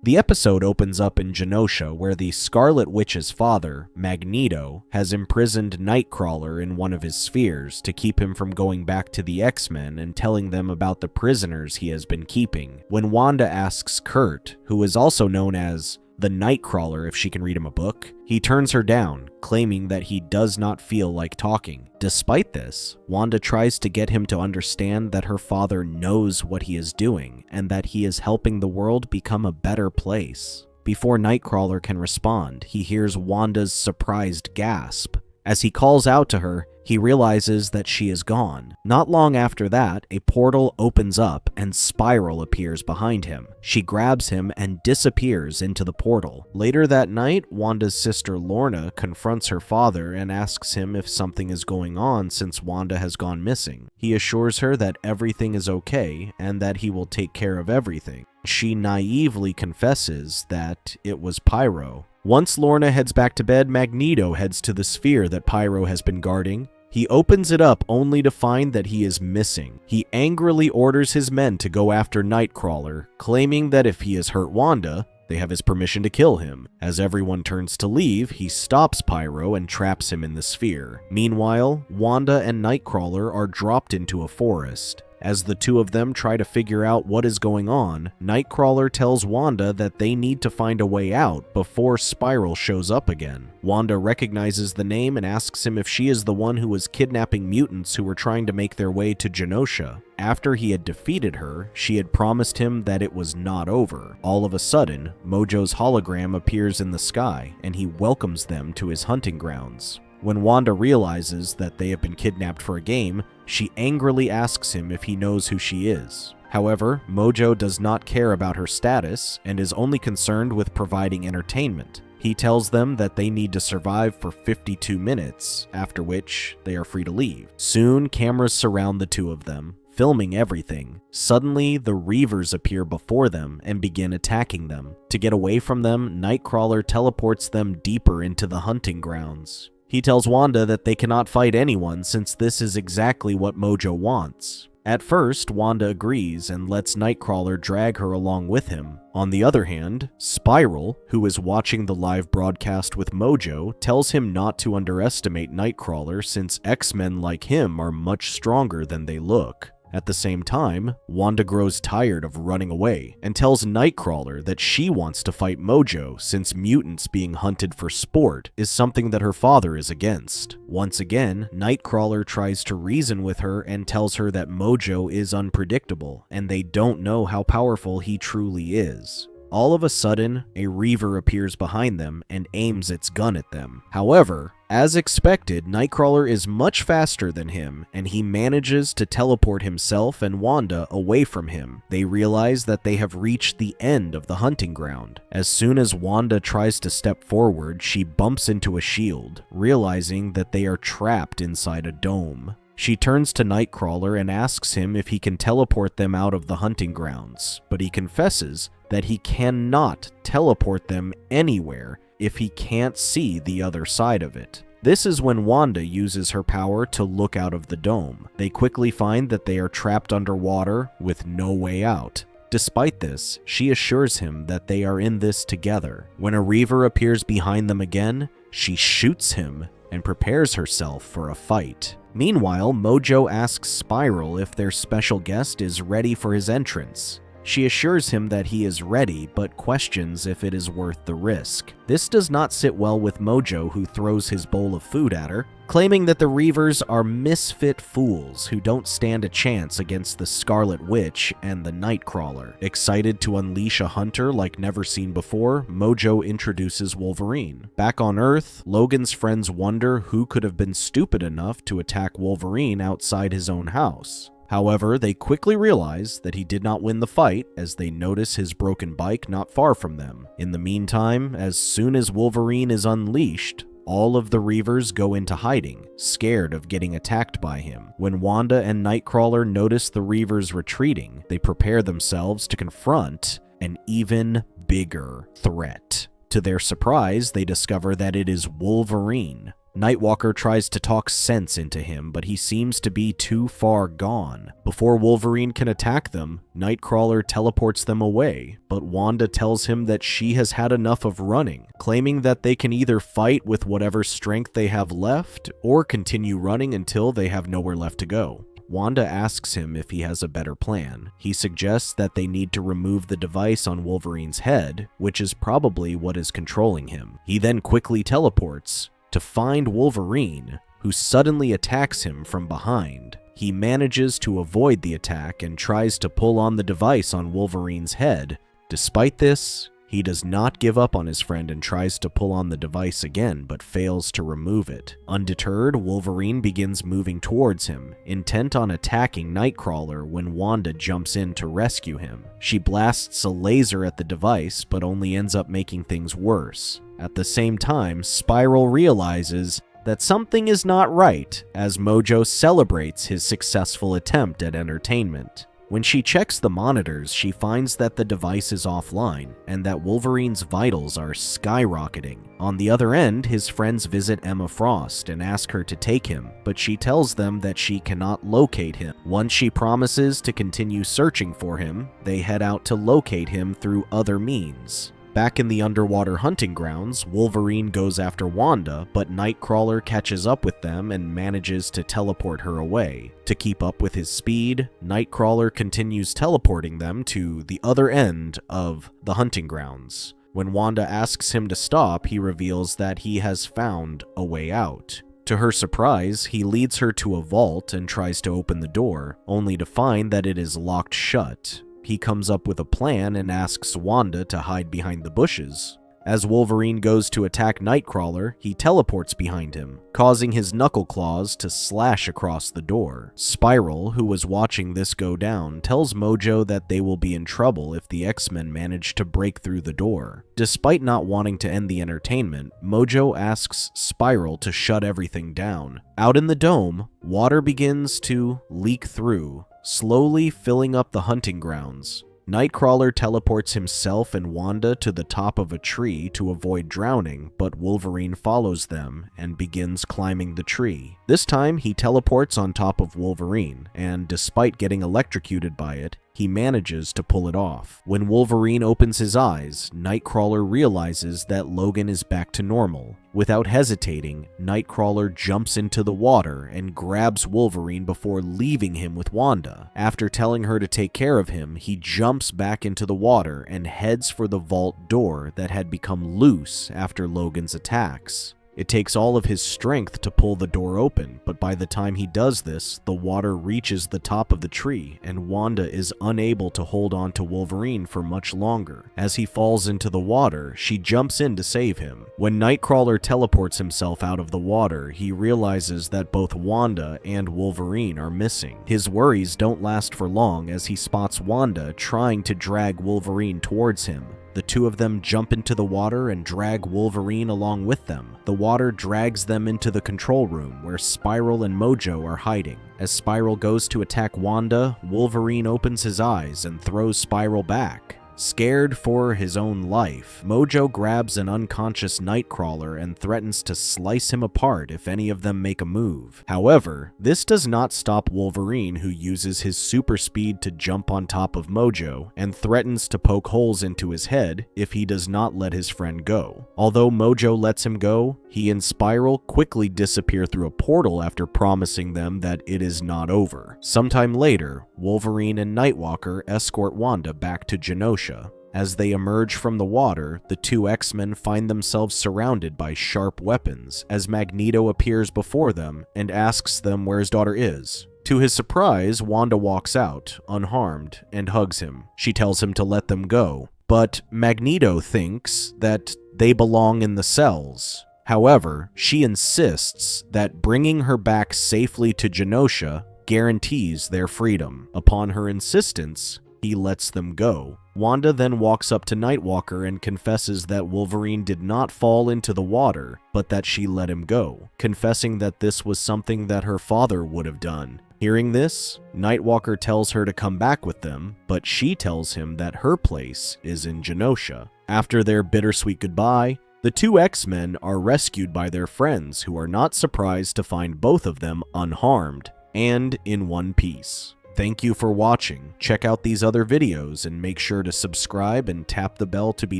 The episode opens up in Genosha, where the Scarlet Witch's father, Magneto, has imprisoned Nightcrawler in one of his spheres to keep him from going back to the X-Men and telling them about the prisoners he has been keeping. When Wanda asks Kurt, who is also known as the Nightcrawler if she can read him a book, he turns her down, claiming that he does not feel like talking. Despite this, Wanda tries to get him to understand that her father knows what he is doing and that he is helping the world become a better place. Before Nightcrawler can respond, he hears Wanda's surprised gasp. As he calls out to her, he realizes that she is gone. Not long after that, a portal opens up and Spiral appears behind him. She grabs him and disappears into the portal. Later that night, Wanda's sister Lorna confronts her father and asks him if something is going on since Wanda has gone missing. He assures her that everything is okay and that he will take care of everything. She naively confesses that it was Pyro. Once Lorna heads back to bed, Magneto heads to the sphere that Pyro has been guarding. He opens it up only to find that he is missing. He angrily orders his men to go after Nightcrawler, claiming that if he has hurt Wanda, they have his permission to kill him. As everyone turns to leave, he stops Pyro and traps him in the sphere. Meanwhile, Wanda and Nightcrawler are dropped into a forest. As the two of them try to figure out what is going on, Nightcrawler tells Wanda that they need to find a way out before Spiral shows up again. Wanda recognizes the name and asks him if she is the one who was kidnapping mutants who were trying to make their way to Genosha. After he had defeated her, she had promised him that it was not over. All of a sudden, Mojo's hologram appears in the sky, and he welcomes them to his hunting grounds. When Wanda realizes that they have been kidnapped for a game, she angrily asks him if he knows who she is. However, Mojo does not care about her status and is only concerned with providing entertainment. He tells them that they need to survive for 52 minutes, after which they are free to leave. Soon, cameras surround the two of them, filming everything. Suddenly, the Reavers appear before them and begin attacking them. To get away from them, Nightcrawler teleports them deeper into the hunting grounds. He tells Wanda that they cannot fight anyone since this is exactly what Mojo wants. At first, Wanda agrees and lets Nightcrawler drag her along with him. On the other hand, Spiral, who is watching the live broadcast with Mojo, tells him not to underestimate Nightcrawler since X-Men like him are much stronger than they look. At the same time, Wanda grows tired of running away and tells Nightcrawler that she wants to fight Mojo since mutants being hunted for sport is something that her father is against. Once again, Nightcrawler tries to reason with her and tells her that Mojo is unpredictable and they don't know how powerful he truly is. All of a sudden, a Reaver appears behind them and aims its gun at them. However, as expected, Nightcrawler is much faster than him, and he manages to teleport himself and Wanda away from him. They realize that they have reached the end of the hunting ground. As soon as Wanda tries to step forward, she bumps into a shield, realizing that they are trapped inside a dome. She turns to Nightcrawler and asks him if he can teleport them out of the hunting grounds, but he confesses that he cannot teleport them anywhere if he can't see the other side of it. This is when Wanda uses her power to look out of the dome. They quickly find that they are trapped underwater with no way out. Despite this, she assures him that they are in this together. When a Reaver appears behind them again, she shoots him and prepares herself for a fight. Meanwhile, Mojo asks Spiral if their special guest is ready for his entrance. She assures him that he is ready, but questions if it is worth the risk. This does not sit well with Mojo, who throws his bowl of food at her, claiming that the Reavers are misfit fools who don't stand a chance against the Scarlet Witch and the Nightcrawler. Excited to unleash a hunter like never seen before, Mojo introduces Wolverine. Back on Earth, Logan's friends wonder who could have been stupid enough to attack Wolverine outside his own house. However, they quickly realize that he did not win the fight as they notice his broken bike not far from them. In the meantime, as soon as Wolverine is unleashed, all of the Reavers go into hiding, scared of getting attacked by him. When Wanda and Nightcrawler notice the Reavers retreating, they prepare themselves to confront an even bigger threat. To their surprise, they discover that it is Wolverine. Nightwalker tries to talk sense into him, but he seems to be too far gone. Before Wolverine can attack them, Nightcrawler teleports them away, but Wanda tells him that she has had enough of running, claiming that they can either fight with whatever strength they have left, or continue running until they have nowhere left to go. Wanda asks him if he has a better plan. He suggests that they need to remove the device on Wolverine's head, which is probably what is controlling him. He then quickly teleports to find Wolverine, who suddenly attacks him from behind. He manages to avoid the attack and tries to pull on the device on Wolverine's head. Despite this, he does not give up on his friend and tries to pull on the device again, but fails to remove it. Undeterred, Wolverine begins moving towards him, intent on attacking Nightcrawler when Wanda jumps in to rescue him. She blasts a laser at the device, but only ends up making things worse. At the same time, Spiral realizes that something is not right as Mojo celebrates his successful attempt at entertainment. When she checks the monitors, she finds that the device is offline and that Wolverine's vitals are skyrocketing. On the other end, his friends visit Emma Frost and ask her to take him, but she tells them that she cannot locate him. Once she promises to continue searching for him, they head out to locate him through other means. Back in the underwater hunting grounds, Wolverine goes after Wanda, but Nightcrawler catches up with them and manages to teleport her away. To keep up with his speed, Nightcrawler continues teleporting them to the other end of the hunting grounds. When Wanda asks him to stop, he reveals that he has found a way out. To her surprise, he leads her to a vault and tries to open the door, only to find that it is locked shut. He comes up with a plan and asks Wanda to hide behind the bushes. As Wolverine goes to attack Nightcrawler, he teleports behind him, causing his knuckle claws to slash across the door. Spiral, who was watching this go down, tells Mojo that they will be in trouble if the X-Men manage to break through the door. Despite not wanting to end the entertainment, Mojo asks Spiral to shut everything down. Out in the dome, water begins to leak through, slowly filling up the hunting grounds. Nightcrawler teleports himself and Wanda to the top of a tree to avoid drowning, but Wolverine follows them and begins climbing the tree. This time, he teleports on top of Wolverine, and despite getting electrocuted by it, he manages to pull it off. When Wolverine opens his eyes, Nightcrawler realizes that Logan is back to normal. Without hesitating, Nightcrawler jumps into the water and grabs Wolverine before leaving him with Wanda. After telling her to take care of him, he jumps back into the water and heads for the vault door that had become loose after Logan's attacks. It takes all of his strength to pull the door open, but by the time he does this, the water reaches the top of the tree, and Wanda is unable to hold on to Wolverine for much longer. As he falls into the water, she jumps in to save him. When Nightcrawler teleports himself out of the water, he realizes that both Wanda and Wolverine are missing. His worries don't last for long as he spots Wanda trying to drag Wolverine towards him. The two of them jump into the water and drag Wolverine along with them. The water drags them into the control room where Spiral and Mojo are hiding. As Spiral goes to attack Wanda, Wolverine opens his eyes and throws Spiral back. Scared for his own life, Mojo grabs an unconscious Nightcrawler and threatens to slice him apart if any of them make a move. However, this does not stop Wolverine, who uses his super speed to jump on top of Mojo and threatens to poke holes into his head if he does not let his friend go. Although Mojo lets him go, he and Spiral quickly disappear through a portal after promising them that it is not over. Sometime later, Wolverine and Nightwalker escort Wanda back to Genosha. As they emerge from the water, the two X-Men find themselves surrounded by sharp weapons as Magneto appears before them and asks them where his daughter is. To his surprise, Wanda walks out, unharmed, and hugs him. She tells him to let them go, but Magneto thinks that they belong in the cells. However, she insists that bringing her back safely to Genosha guarantees their freedom. Upon her insistence, he lets them go. Wanda then walks up to Nightwalker and confesses that Wolverine did not fall into the water, but that she let him go, confessing that this was something that her father would have done. Hearing this, Nightwalker tells her to come back with them, but she tells him that her place is in Genosha. After their bittersweet goodbye, The two X-Men are rescued by their friends, who are not surprised to find both of them unharmed and in one piece. Thank you for watching. Check out these other videos and make sure to subscribe and tap the bell to be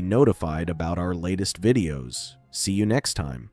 notified about our latest videos. See you next time.